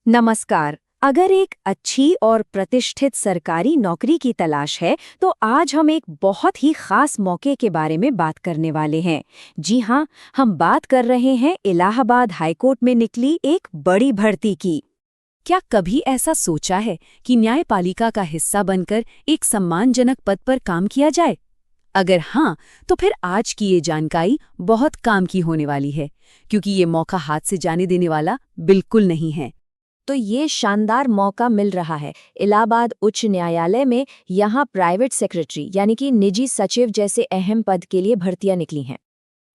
नमस्कार। अगर एक अच्छी और प्रतिष्ठित सरकारी नौकरी की तलाश है तो आज हम एक बहुत ही खास मौके के बारे में बात करने वाले हैं। जी हाँ, हम बात कर रहे हैं इलाहाबाद हाईकोर्ट में निकली एक बड़ी भर्ती की। क्या कभी ऐसा सोचा है कि न्यायपालिका का हिस्सा बनकर एक सम्मानजनक पद पर काम किया जाए? अगर हाँ, तो फिर आज की ये जानकारी बहुत काम की होने वाली है, क्योंकि ये मौका हाथ से जाने देने वाला बिल्कुल नहीं है। तो ये शानदार मौका मिल रहा है इलाहाबाद उच्च न्यायालय में। यहाँ प्राइवेट सेक्रेटरी यानी कि निजी सचिव जैसे अहम पद के लिए भर्तियां निकली हैं।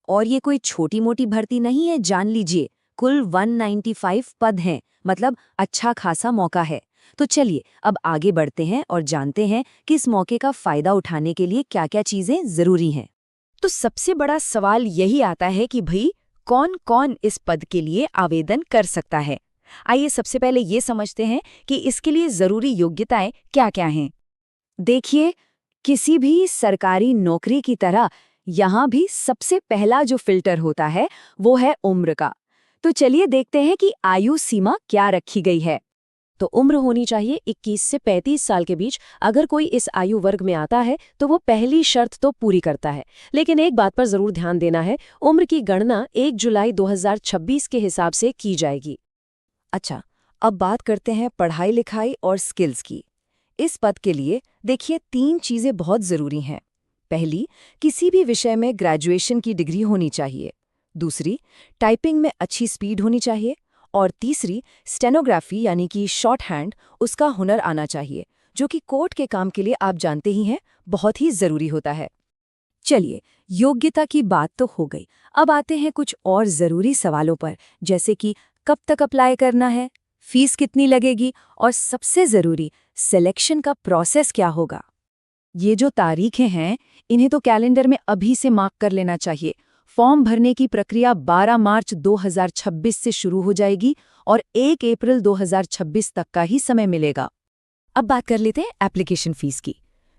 और ये कोई छोटी मोटी भर्ती नहीं है, जान लीजिए। कुल 195 पद हैं, मतलब अच्छा खासा मौका है। तो चलिए अब आगे बढ़ते हैं और जानते हैं कि इस मौके का फायदा उठाने के लिए क्या-क्या चीजें जरूरी हैं। तो सबसे बड़ा सवाल यही आता है कि भाई कौन कौन इस पद के लिए आवेदन कर सकता है। आइए सबसे पहले ये समझते हैं कि इसके लिए जरूरी योग्यताएं क्या-क्या हैं। देखिए, किसी भी सरकारी नौकरी की तरह यहाँ भी सबसे पहला जो फिल्टर होता है वो है उम्र का। तो चलिए देखते हैं कि आयु सीमा क्या रखी गई है। तो उम्र होनी चाहिए 21 से 35 साल के बीच। अगर कोई इस आयु वर्ग में आता है तो वो पहली शर्त तो पूरी करता है। लेकिन एक बात पर जरूर ध्यान देना है, उम्र की गणना 1 जुलाई 2026 के हिसाब से की जाएगी। अच्छा, अब बात करते हैं पढ़ाई लिखाई और स्किल्स की। इस पद के लिए देखिए 3 चीज़ें बहुत ज़रूरी हैं। पहली, किसी भी विषय में ग्रेजुएशन की डिग्री होनी चाहिए। दूसरी, टाइपिंग में अच्छी स्पीड होनी चाहिए। और तीसरी, स्टेनोग्राफी यानी कि शॉर्ट हैंड, उसका हुनर आना चाहिए, जो कि कोर्ट के काम के लिए आप जानते ही हैं बहुत ही ज़रूरी होता है। चलिए, योग्यता की बात तो हो गई। अब आते हैं कुछ और ज़रूरी सवालों पर, जैसे कि कब तक अप्लाई करना है, फीस कितनी लगेगी और सबसे ज़रूरी, सिलेक्शन का प्रोसेस क्या होगा। ये जो तारीखें हैं, इन्हें तो कैलेंडर में अभी से मार्क कर लेना चाहिए। फॉर्म भरने की प्रक्रिया 12 मार्च 2026 से शुरू हो जाएगी और 1 अप्रैल 2026 तक का ही समय मिलेगा। अब बात कर लेते हैं एप्लीकेशन फीस की।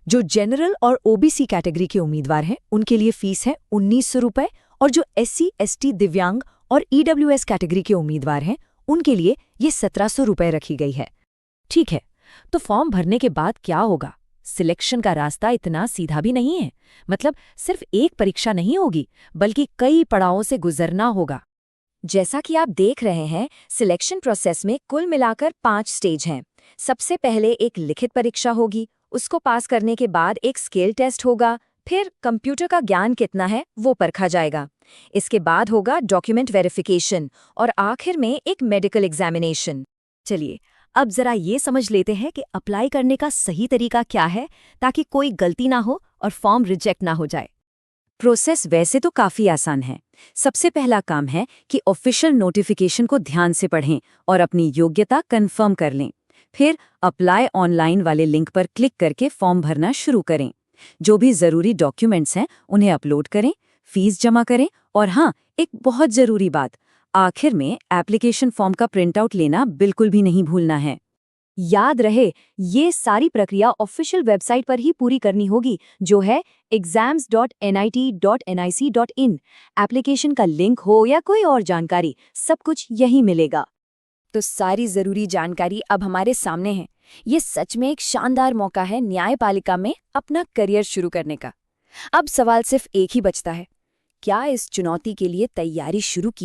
जो जनरल और ओबीसी कैटेगरी के उम्मीदवार हैं, उनके लिए फीस है 1900 रुपये, और जो एससी, एसटी, दिव्यांग और ईडब्ल्यूएस कैटेगरी के उम्मीदवार हैं, उनके लिए ये 1700 रुपये रखी गई है। ठीक है, तो फॉर्म भरने के बाद क्या होगा? सिलेक्शन का रास्ता इतना सीधा भी नहीं है। मतलब सिर्फ एक परीक्षा नहीं होगी, बल्कि कई पड़ावों से गुजरना होगा। जैसा कि आप देख रहे हैं, सिलेक्शन प्रोसेस में कुल मिलाकर 5 स्टेज हैं। सबसे पहले एक लिखित परीक्षा होगी, उसको पास करने के बाद एक स्किल टेस्ट होगा, फिर कंप्यूटर का ज्ञान कितना है वो परखा जाएगा। इसके बाद होगा डॉक्यूमेंट वेरिफिकेशन और आखिर में एक मेडिकल एग्जामिनेशन। चलिए, अब जरा ये समझ लेते हैं कि अप्लाई करने का सही तरीका क्या है, ताकि कोई गलती ना हो और फॉर्म रिजेक्ट ना हो जाए। प्रोसेस वैसे तो काफ़ी आसान है। सबसे पहला काम है कि ऑफिशियल नोटिफिकेशन को ध्यान से पढ़ें और अपनी योग्यता कंफर्म कर लें। फिर अप्लाई ऑनलाइन वाले लिंक पर क्लिक करके फॉर्म भरना शुरू करें। जो भी ज़रूरी डॉक्यूमेंट्स हैं उन्हें अपलोड करें, फीस जमा करें और हाँ, एक बहुत ज़रूरी बात, आखिर में एप्लीकेशन फॉर्म का प्रिंटआउट लेना बिल्कुल भी नहीं भूलना है। याद रहे, ये सारी प्रक्रिया ऑफिशियल वेबसाइट पर ही पूरी करनी होगी, जो है exams.nit.nic.in। एप्लीकेशन का लिंक हो या कोई और जानकारी, सब कुछ यही मिलेगा। तो सारी जरूरी जानकारी अब हमारे सामने है। ये सच में एक शानदार मौका है न्यायपालिका में अपना करियर शुरू करने का। अब सवाल सिर्फ एक ही बचता है, क्या इस चुनौती के लिए तैयारी शुरू की